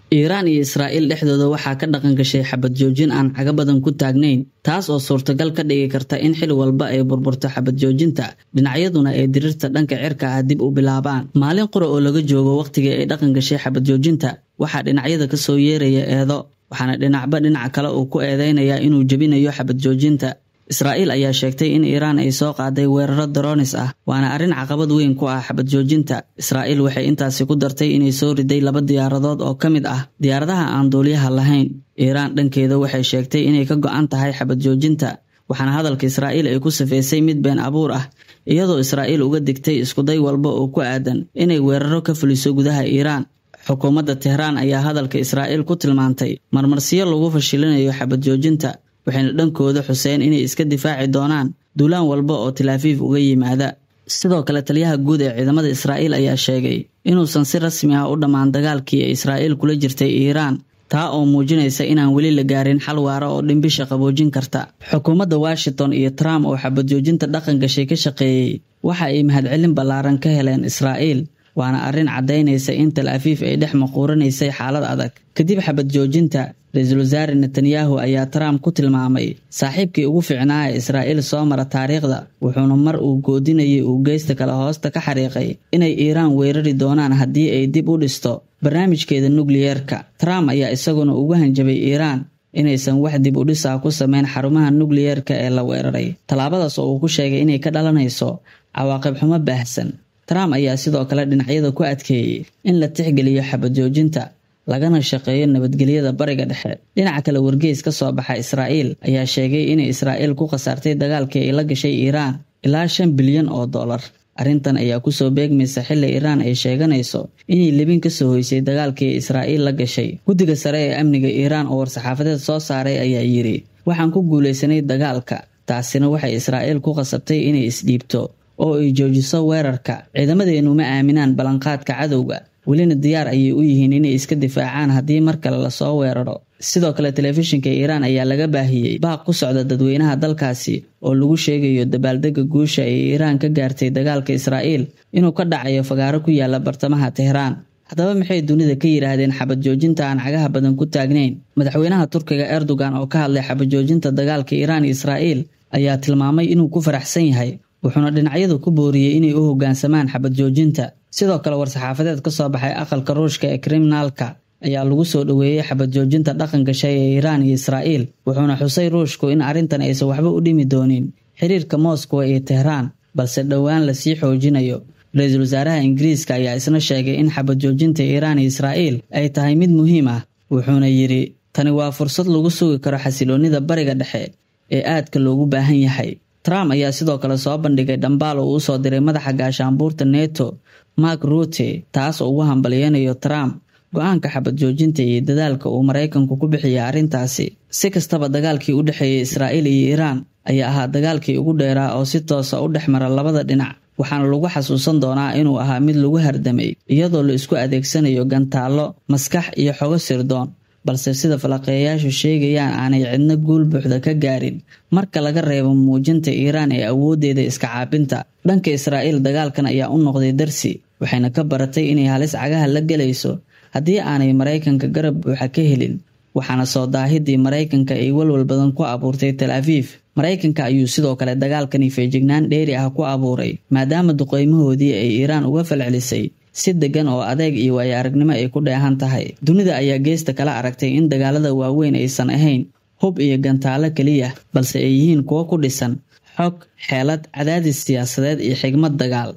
Iiraan iyo Israa'iil dhexdooda waxaa ka dhaqan gashay xabad joojin aan caga badan ku taagnayn taas oo suurtagal ka dhigi karta in xil walba ay burburto xabad joojinta dhinacyaduna ay dirirta dhanka cirka ah dib u bilaabaan maalin qura oo laga joogo waqtiga ay dhaqan gashay xabad joojinta waxaa dhinacyada ka soo yeeraya eedo waxaana dhinacba dhinac kale uu ku eedeynaya inuu jabinayo xabad joojinta Israa'iil ayaa sheegtay in Iiraan ay soo qaaday weeraro drones ah waana arrin caqabad weyn ku ah xabad joojinta Israa'iil waxay intaasi ku dartay inay soo riday 2 diyaaradood oo kamid ah diyaaradaha aan duuliyaha lahayn Iiraan dhankeeda waxay sheegtay inay ka go'an tahay xabad joojinta waxaana hadalka Israa'iil ay ku safeysay mid been abuur ah iyadoo Israa'iil uga digtay isku day walba oo ku aadan inay weeraro ka fuliso gudaha Iiraan xukuumadda Tehran ayaa hadalka Israa'iil ku tilmaantay marmarsiyo lagu fashilinayo xabad joojinta waxayna dhankooda xuseen inay iska difaaci doonaan duulaan walba oo Tel Aviv uga yimaada sidoo kale taliyaha guud ee ciidamada Israa'iil ayaa sheegay inuusan si rasmi ah u dhamaan dagaalkii ay Israa'iil kula jirtay Iiraan taa oo muujinaysa inaan weli la gaarin xal waara oo dhimbisha qaboojin karta xukuumadda Washington iyo Trump oo xabad joojinta dhaqan gashay ka shaqeeyay waxa ay mahadcelin ballaaran ka heleen Israa'iil waana arrin cadeynaysa in Tel Aviv ay dhex maquuranaysay xaalad adag kadib xabad joojinta Ra'iisul Wasaare Netanyahu ayaa Trump ku tilmaamay saaxiibkii ugu fiicnaa ee Israa'iil soo mara taariikhda wuxuuna mar uu goodinayay uu geysta kala hoosta ka xariiqay inay Iiraan weerari doonaan haddii ay dib u dhisto barnaamijkeeda nukliyeerka Trump ayaa isaguna ugu hanjabay Iiraan inaysan wax dib u dhis ah ku sameyn xarumaha nukliyeerka ee la weeraray talaabadaas oo uu ku sheegay inay ka dhalanayso cawaaqib xumo baahsan Trump ayaa sidoo kale dhinacyada ku adkeeyay in la tixgeliyo xabad joojinta lagana shaqeeyo nabadgelyada bariga dhexe dhinaca kale wargeys ka soo baxay Israa'iil ayaa sheegay in Israa'iil ku qasartay dagaalkii ay la gashay Iiraan ilaa $5 bilyan arrintan ayaa ku soo beegmaysa xilli Iiraan ay sheeganayso inay libin ka soo hoysay dagaalkii Israa'iil la gashay guddiga sare ee amniga Iiraan oo war-saxaafadeed soo saaray ayaa yiri waxaan ku guuleysanay dagaalka taasina waxay Israa'iil ku qasabtay inay isdhiibto oo ay joojiso weerarka ciidamadeenu ma aaminaan balanqaadka cadowga welina diyaar ayay u yihiin inay iska difaacaan haddii mar kale la soo weeraro sidoo kale telefishinka Iiraan ayaa laga baahiyay baaq ku socda dadweynaha dalkaasi oo lagu sheegayo dabaaldega guusha ay Iiraan ka gaartay dagaalka Israa'iil inuu ka dhacayo fagaaro ku yaala bartamaha Tehran haddaba maxay dunida ka yiraahdeen xabad joojinta aan cagaha badan ku taagnayn madaxweynaha Turkiga Erdogan oo ka hadlay xabad joojinta dagaalka Iiraan iyo Israa'iil ayaa tilmaamay inuu ku faraxsan yahay wuxuuna dhinacyadu ku booriyay inay u hoggaansamaan xabad joojinta sidoo kale war-saxaafadeed ka soo baxay aqalka Ruushka ee Kremlin-ka ayaa lagu soo dhaweeyay xabad joojinta dhaqan gashay ee Iiraan iyo Israa'iil wuxuuna xusay Ruushku in arrintan aysan waxba u dhimi doonin xiriirka Moscow iyo Tehran balse dhowaan la sii xoojinayo Ra'iisul Wasaaraha Ingiriiska ayaa isna sheegay in xabad joojinta Iiraan iyo Israa'iil ay tahay mid muhiim ah wuxuuna yiri tani waa fursad lagu sugi karo xasiloonida bariga dhexe ee aadka loogu baahan yahay Trump ayaa sidoo kale soo bandhigay dhambaal oo uu soo diray madaxa gaashaanbuurta NATO Mark Rutte taas oo ugu hambalyeeyo Trump go'aanka xabad joojinta iyo dadaalka uu Mareykanku ku bixiyay arrintaasi si kastaba dagaalkii u dhaxeeyay Israa'iil iyo Iiraan ayaa ahaa dagaalkii ugu dheeraa oo si toos ah u dhexmara labada dhinac waxaana lagu xasuusan doonaa inuu ahaa mid lagu hardamay iyadoo la isku adeegsanayo gantaalo maskax iyo xogo sirdoon balse sida falaqeeyaashu sheegayaan aanay cidna guul buuxda ka gaarin marka laga reebo muujinta Iiraan ee awoodeeda iska caabinta dhanka Israa'iil dagaalkan ayaa u noqday darsi waxayna ka baratay inay halis cagaha la galayso haddii aanay Mareykanka garab buuxa ka helin waxaana soo daahidii Mareykanka ay walwal badan ku abuurtay Tel Aviv Mareykanka ayuu sidoo kale dagaalkani feejignaan dheeri ah ku abuuray maadaama duqeymahoodii ay Iiraan uga falcelisay si degan oo adeeg iyo waaya aragnimo ay ku dheehan tahay dunida ayaa geesta kala aragtay in dagaalada waaweyn aysan ahayn hub iyo gantaalo kaliya balse ay yihiin kuwo ku dhisan xog xeelad cadaadis siyaasadeed iyo xigmad dagaal